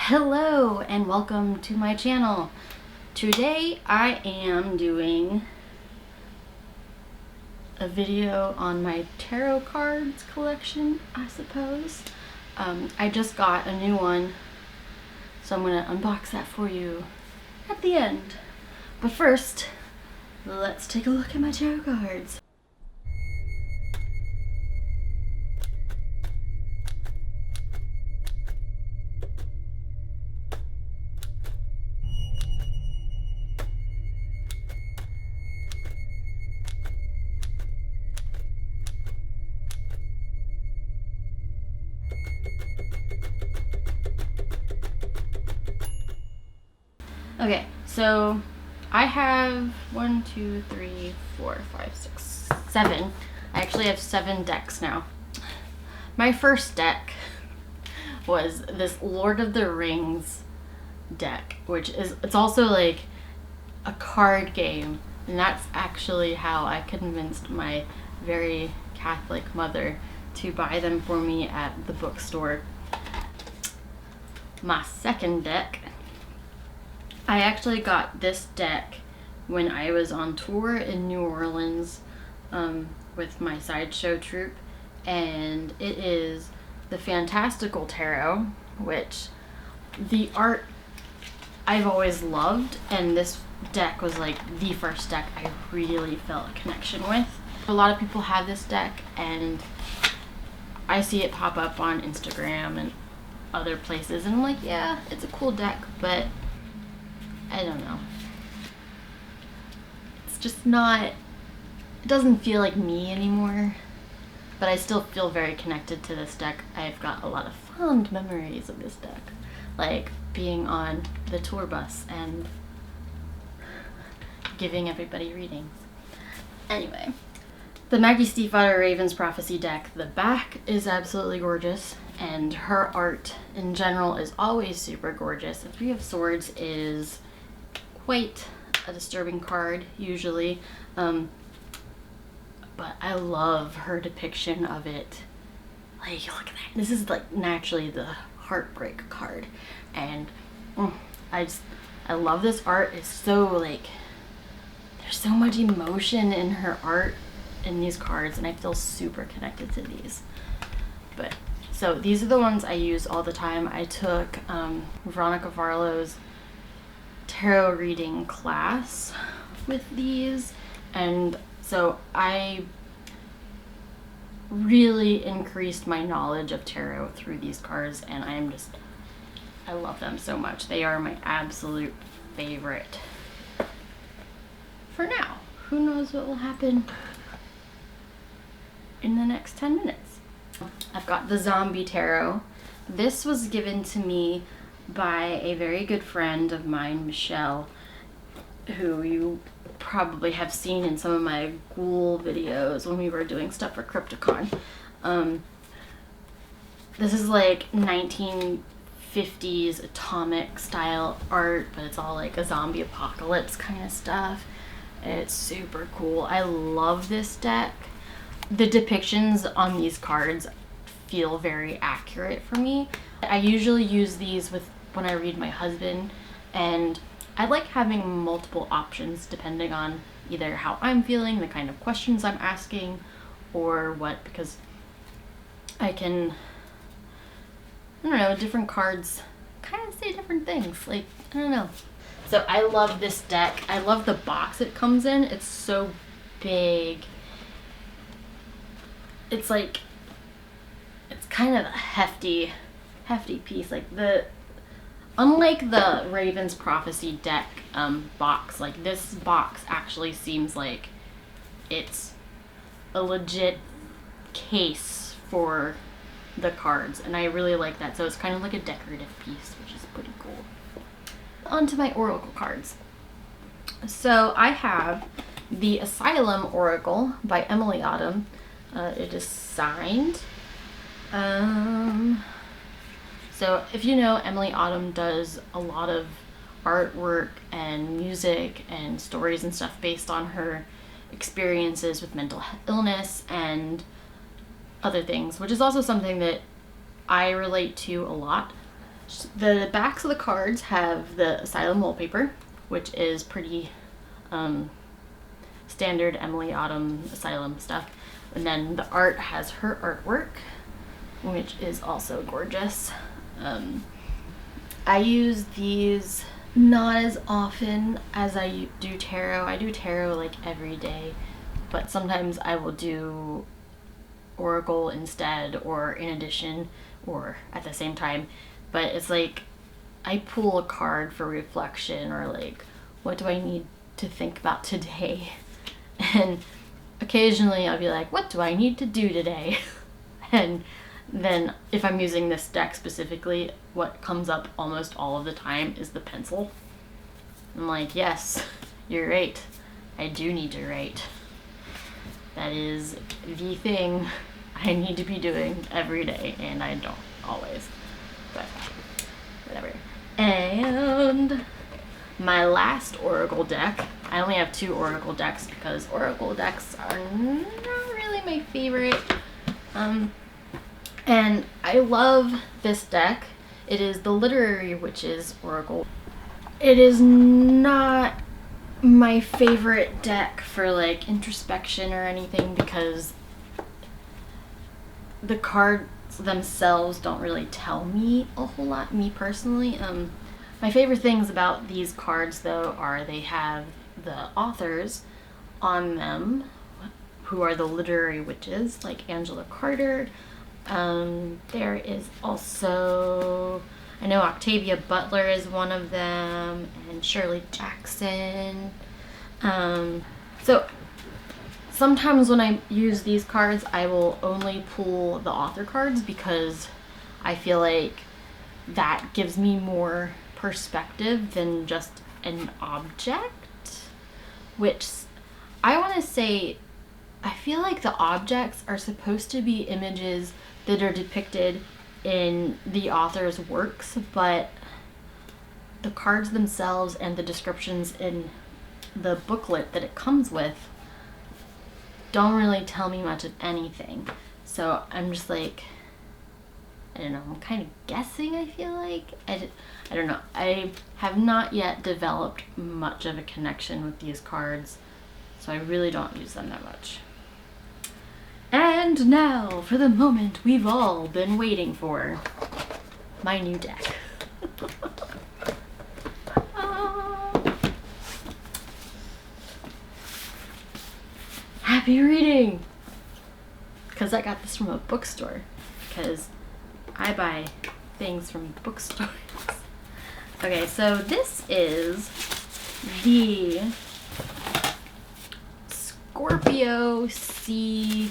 Hello and welcome to my channel. Today I am doing a video on my tarot cards collection, I suppose. I just got a new one, so I'm going to unbox that for you at the end. But first, let's take a look at my tarot cards. Okay, so I have 1, 2, 3, 4, 5, 6, 7. I actually have 7 decks now. My first deck was this Lord of the Rings deck, which is, it's also like a card game, and that's actually how I convinced my very Catholic mother to buy them for me at the bookstore. My second deck, I actually got this deck when I was on tour in New Orleans with my sideshow troupe, and it is the Fantastical Tarot, which the art I've always loved, and this deck was like the first deck I really felt a connection with. A lot of people have this deck, and I see it pop up on Instagram and other places, and I'm like, yeah, it's a cool deck, but I don't know. It's just not, it doesn't feel like me anymore, but I still feel very connected to this deck. I've got a lot of fond memories of this deck, like being on the tour bus and giving everybody readings. Anyway, the Maggie Stiefvater Raven's Prophecy deck, the back is absolutely gorgeous, and her art in general is always super gorgeous. The Three of Swords is quite a disturbing card usually, but I love her depiction of it. Like, look at that. This is like naturally the heartbreak card, and I love this art. It's so like, there's so much emotion in her art in these cards, and I feel super connected to these. But so these are the ones I use all the time. I took Veronica Varlow's tarot reading class with these, and so I really increased my knowledge of tarot through these cards, and I love them so much. They are my absolute favorite for now. Who knows what will happen in the next 10 minutes. I've got the Zombie Tarot. This was given to me by a very good friend of mine, Michelle, who you probably have seen in some of my ghoul videos when we were doing stuff for Crypticon. This is like 1950s atomic style art, but it's all like a zombie apocalypse kind of stuff. It's super cool. I love this deck. The depictions on these cards feel very accurate for me. I usually use these when I read my husband, and I like having multiple options depending on either how I'm feeling, the kind of questions I'm asking, or what, because I can, I don't know, different cards kind of say different things, like, I don't know. So I love this deck. I love the box it comes in. It's so big. It's like, it's kind of a hefty piece. Like unlike the Raven's Prophecy deck box, like this box actually seems like it's a legit case for the cards, and I really like that. So it's kind of like a decorative piece, which is pretty cool. On to my oracle cards. So I have the Asylum Oracle by Emily Autumn. It is signed. So if you know, Emily Autumn does a lot of artwork and music and stories and stuff based on her experiences with mental illness and other things, which is also something that I relate to a lot. The backs of the cards have the Asylum wallpaper, which is pretty standard Emily Autumn Asylum stuff. And then the art has her artwork, which is also gorgeous. I use these not as often as I do tarot. I do tarot like every day, but sometimes I will do Oracle instead, or in addition, or at the same time. But it's like I pull a card for reflection, or like, what do I need to think about today? And occasionally I'll be like, what do I need to do today? And then if I'm using this deck specifically, what comes up almost all of the time is the pencil. I'm like, yes, you're right. I do need to write. That is the thing I need to be doing every day, and I don't always. But whatever. And my last Oracle deck, I only have 2 Oracle decks because Oracle decks are not really my favorite. And I love this deck. It is the Literary Witches Oracle. It is not my favorite deck for like introspection or anything because the cards themselves don't really tell me a whole lot, me personally. My favorite things about these cards though are they have the authors on them who are the literary witches, like Angela Carter. There is also, I know Octavia Butler is one of them, and Shirley Jackson. So sometimes when I use these cards, I will only pull the author cards because I feel like that gives me more perspective than just an object, which I want to say, I feel like the objects are supposed to be images that are depicted in the author's works, but the cards themselves and the descriptions in the booklet that it comes with don't really tell me much of anything. So I'm just like, I don't know, I'm kind of guessing, I feel like. I don't know. I have not yet developed much of a connection with these cards, so I really don't use them that much. And now for the moment we've all been waiting for. My new deck. Happy reading! Because I got this from a bookstore. Because I buy things from bookstores. Okay, so this is the Scorpio Sea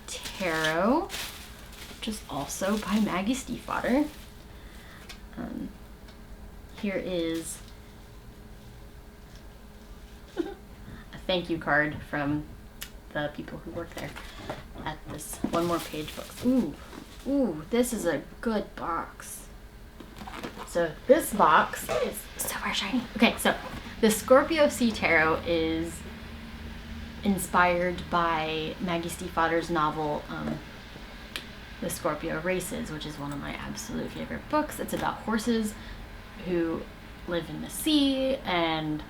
Tarot, which is also by Maggie Stiefvater. Here is a thank you card from the people who work there at this One More Page books. Ooh, this is a good box. So this box is super shiny. Okay, so the Scorpio Sea Tarot is inspired by Maggie Stiefvater's novel, The Scorpio Races, which is one of my absolute favorite books. It's about horses who live in the sea and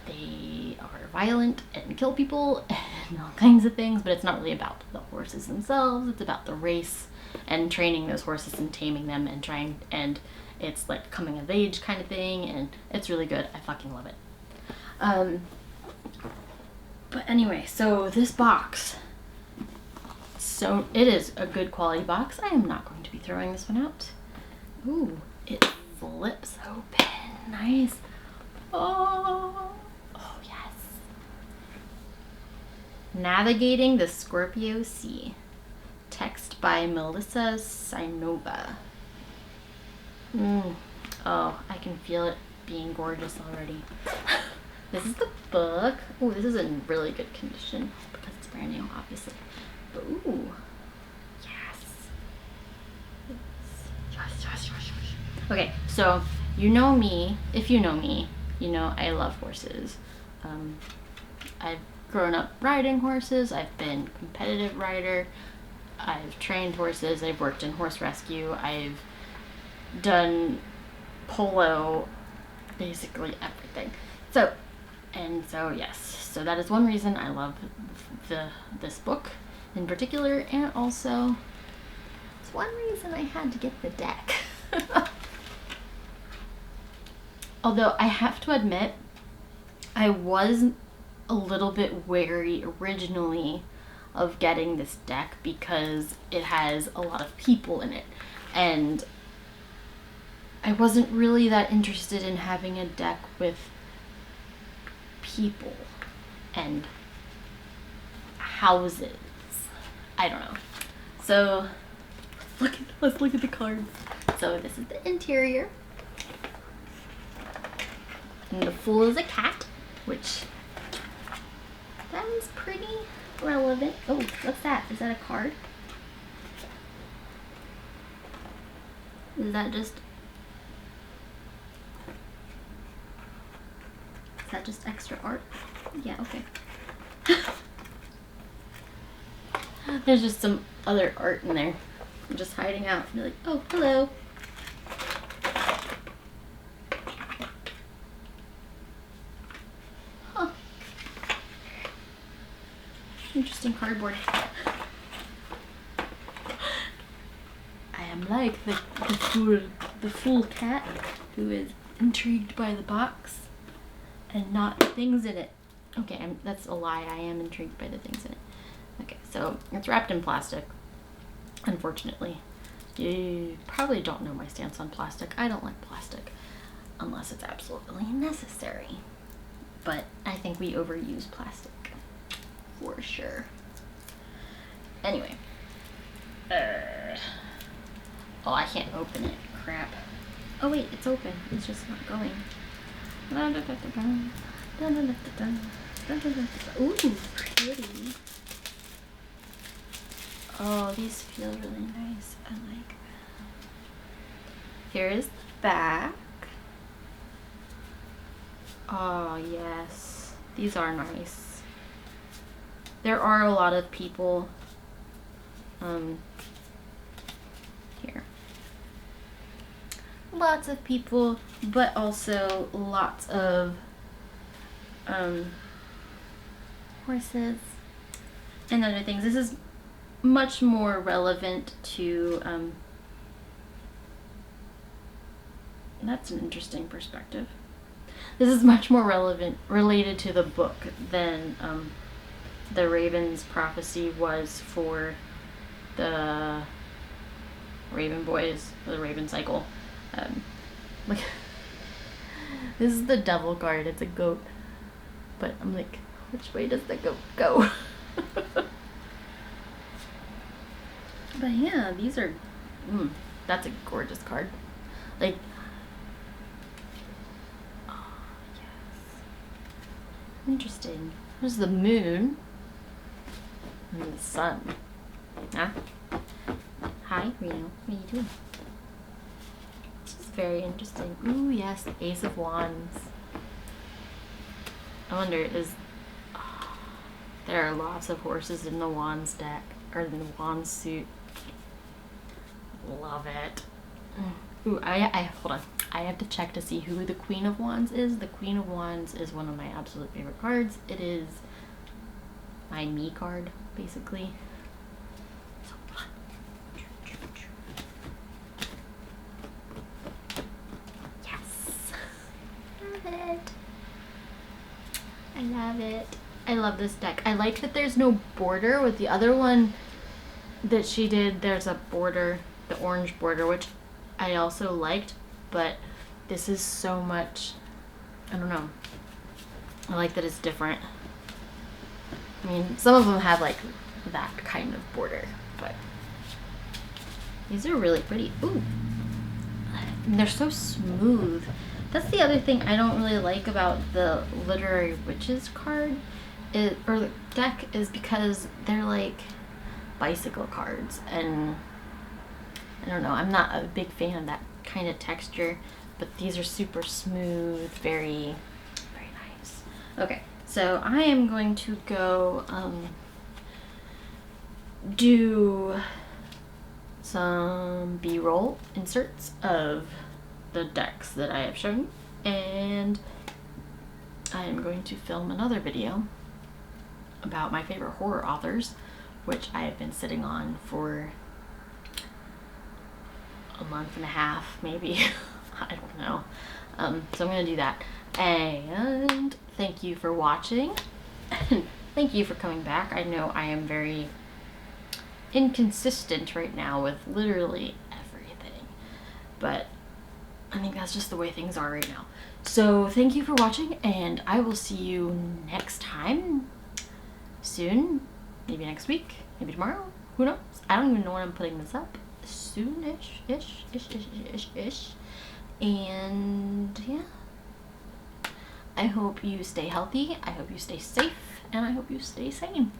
they are violent and kill people and all kinds of things, but it's not really about the horses themselves. It's about the race and training those horses and taming them and trying, and it's like coming of age kind of thing, and it's really good. I fucking love it. But anyway, so this box, so it is a good quality box. I am not going to be throwing this one out. Ooh, it flips open. Nice. Oh yes. Navigating the Scorpio Sea. Text by Melissa Sinova. Oh, I can feel it being gorgeous already. This is the book. Oh, this is in really good condition because it's brand new, obviously. But ooh, yes. Yes. Okay, so you know me. If you know me, you know I love horses. I've grown up riding horses. I've been a competitive rider. I've trained horses. I've worked in horse rescue. I've done polo, basically everything. So yes, so that is one reason I love this book in particular, and also it's one reason I had to get the deck. Although I have to admit, I was a little bit wary originally of getting this deck because it has a lot of people in it, and I wasn't really that interested in having a deck with people and houses. I don't know. So let's look at the cards. So this is the interior. And the Fool is a cat, which that is pretty relevant. Oh, what's that? Is that a card? Is that just extra art? Yeah, okay. There's just some other art in there. I'm just hiding out. You're like, oh, hello. Huh. Interesting cardboard. I am like the fool cat who is intrigued by the box and not the things in it. Okay, that's a lie. I am intrigued by the things in it. Okay, so it's wrapped in plastic, unfortunately. You probably don't know my stance on plastic. I don't like plastic unless it's absolutely necessary. But I think we overuse plastic for sure. Anyway. Oh, I can't open it. Crap. Oh wait, it's open. It's just not going. Ooh, pretty. Oh, these feel really nice. I like that. Here is the back. Oh, yes. These are nice. There are a lot of people here. Lots of people, but also lots of horses and other things. This is much more relevant to that's an interesting perspective. This is much more related to the book than the Raven's prophecy was for the Raven Boys, or the Raven Cycle. Like, this is the devil card. It's a goat, but I'm like, which way does the goat go? But yeah, these are, that's a gorgeous card. Like, oh, yes. Interesting. There's the moon and the sun. Huh? Hi, Reno. What are you doing? This is very interesting. Ooh, yes, the Ace of Wands. I wonder, there are lots of horses in the Wands deck, or in the Wands suit. Love it. Ooh, hold on. I have to check to see who the Queen of Wands is. The Queen of Wands is one of my absolute favorite cards. It is my me card, basically. So fun. Yes. Love it. I love it. I love this deck. I like that there's no border. With the other one that she did, there's a border, the orange border, which I also liked, but this is so much, I don't know. I like that it's different. I mean, some of them have like that kind of border, but these are really pretty. Ooh, and they're so smooth. That's the other thing I don't really like about the Literary Witches card, or the deck, is because they're like bicycle cards, and I don't know, I'm not a big fan of that kind of texture, but these are super smooth, very, very nice. Okay, so I am going to go do some B-roll inserts of the decks that I have shown, and I am going to film another video about my favorite horror authors, which I have been sitting on for a month and a half, maybe. I don't know. So I'm going to do that. And thank you for watching. Thank you for coming back. I know I am very inconsistent right now with literally everything, but I think that's just the way things are right now. So thank you for watching, and I will see you next time, soon, maybe next week, maybe tomorrow, who knows? I don't even know when I'm putting this up. Soonish, ish. And yeah, I hope you stay healthy, I hope you stay safe, and I hope you stay sane.